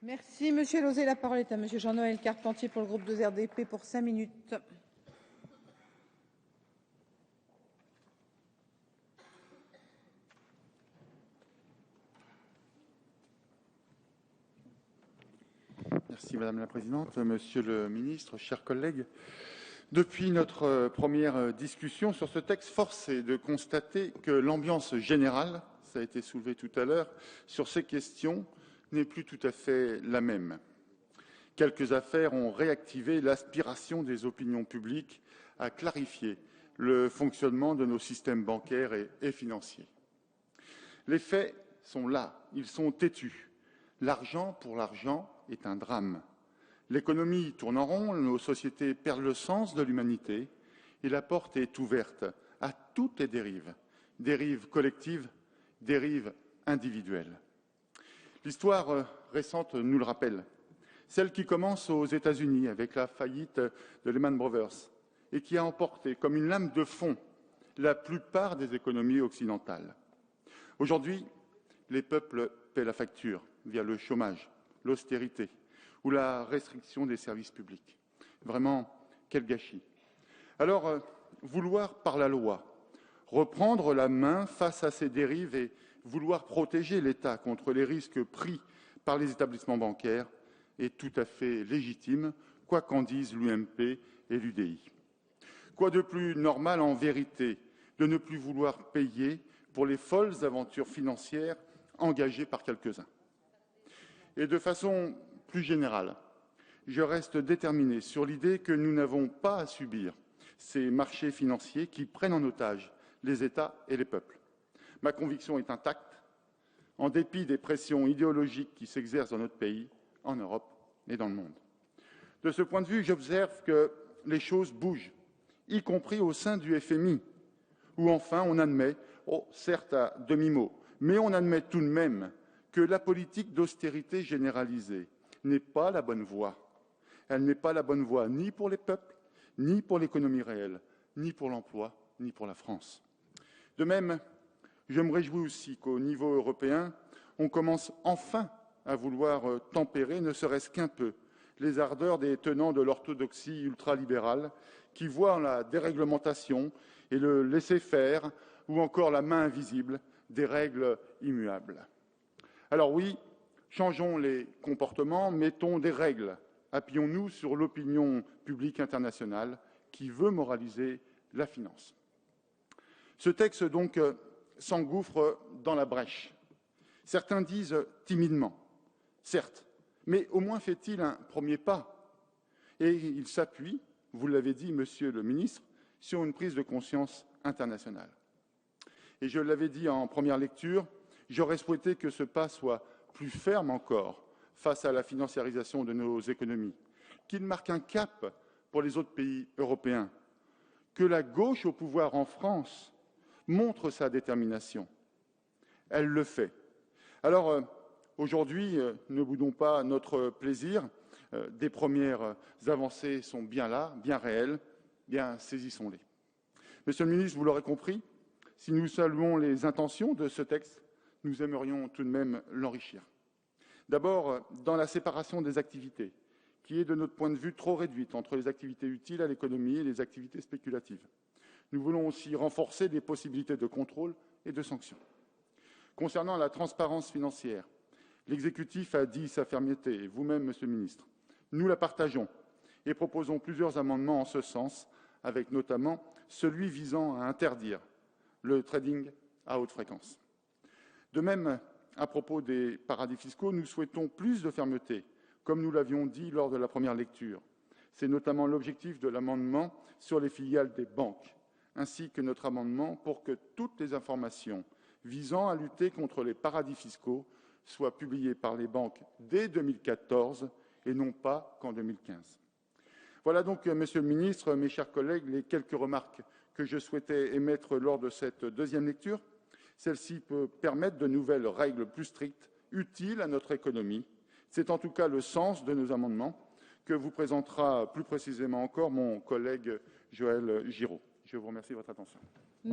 Merci, Monsieur Lozé. La parole est à Monsieur Jean-Noël Carpentier pour le groupe 2RDP pour 5 minutes. Merci Madame la Présidente, Monsieur le Ministre, chers collègues. Depuis notre première discussion sur ce texte, force est de constater que l'ambiance générale, ça a été soulevé tout à l'heure, sur ces questions n'est plus tout à fait la même. Quelques affaires ont réactivé l'aspiration des opinions publiques à clarifier le fonctionnement de nos systèmes bancaires et financiers. Les faits sont là, ils sont têtus. L'argent pour l'argent est un drame. L'économie tourne en rond, nos sociétés perdent le sens de l'humanité et la porte est ouverte à toutes les dérives, dérives collectives, dérives individuelles. L'histoire récente nous le rappelle, celle qui commence aux États-Unis avec la faillite de Lehman Brothers et qui a emporté comme une lame de fond la plupart des économies occidentales. Aujourd'hui, les peuples paient la facture via le chômage, l'austérité ou la restriction des services publics. Vraiment, quel gâchis. Alors, vouloir par la loi reprendre la main face à ces dérives et vouloir protéger l'État contre les risques pris par les établissements bancaires est tout à fait légitime, quoi qu'en disent l'UMP et l'UDI. Quoi de plus normal en vérité de ne plus vouloir payer pour les folles aventures financières engagées par quelques-uns. Et de façon plus générale, je reste déterminé sur l'idée que nous n'avons pas à subir ces marchés financiers qui prennent en otage les États et les peuples. Ma conviction est intacte, en dépit des pressions idéologiques qui s'exercent dans notre pays, en Europe et dans le monde. De ce point de vue, j'observe que les choses bougent, y compris au sein du FMI, où enfin on admet, certes à demi-mot, mais on admet tout de même que la politique d'austérité généralisée n'est pas la bonne voie. Elle n'est pas la bonne voie ni pour les peuples, ni pour l'économie réelle, ni pour l'emploi, ni pour la France. De même, je me réjouis aussi qu'au niveau européen, on commence enfin à vouloir tempérer, ne serait-ce qu'un peu, les ardeurs des tenants de l'orthodoxie ultralibérale qui voient la déréglementation et le laisser-faire ou encore la main invisible des règles immuables. Alors oui, changeons les comportements, mettons des règles, appuyons-nous sur l'opinion publique internationale qui veut moraliser la finance. Ce texte, donc, s'engouffre dans la brèche. Certains disent timidement, certes, mais au moins fait-il un premier pas. Et il s'appuie, vous l'avez dit, Monsieur le Ministre, sur une prise de conscience internationale. Et je l'avais dit en première lecture, j'aurais souhaité que ce pas soit plus ferme encore face à la financiarisation de nos économies, qu'il marque un cap pour les autres pays européens, que la gauche au pouvoir en France montre sa détermination. Elle le fait. Alors, aujourd'hui, ne boudons pas notre plaisir. Des premières avancées sont bien là, bien réelles, bien saisissons-les. Monsieur le ministre, vous l'aurez compris, si nous saluons les intentions de ce texte, nous aimerions tout de même l'enrichir. D'abord, dans la séparation des activités, qui est de notre point de vue trop réduite entre les activités utiles à l'économie et les activités spéculatives. Nous voulons aussi renforcer les possibilités de contrôle et de sanctions. Concernant la transparence financière, l'exécutif a dit sa fermeté, et vous-même, Monsieur le Ministre. Nous la partageons et proposons plusieurs amendements en ce sens, avec notamment celui visant à interdire le trading à haute fréquence. De même, à propos des paradis fiscaux, nous souhaitons plus de fermeté, comme nous l'avions dit lors de la première lecture. C'est notamment l'objectif de l'amendement sur les filiales des banques, ainsi que notre amendement pour que toutes les informations visant à lutter contre les paradis fiscaux soient publiées par les banques dès 2014 et non pas qu'en 2015. Voilà donc, Monsieur le Ministre, mes chers collègues, les quelques remarques que je souhaitais émettre lors de cette deuxième lecture. Celle-ci peut permettre de nouvelles règles plus strictes, utiles à notre économie. C'est en tout cas le sens de nos amendements que vous présentera plus précisément encore mon collègue Joël Giraud. Je vous remercie de votre attention.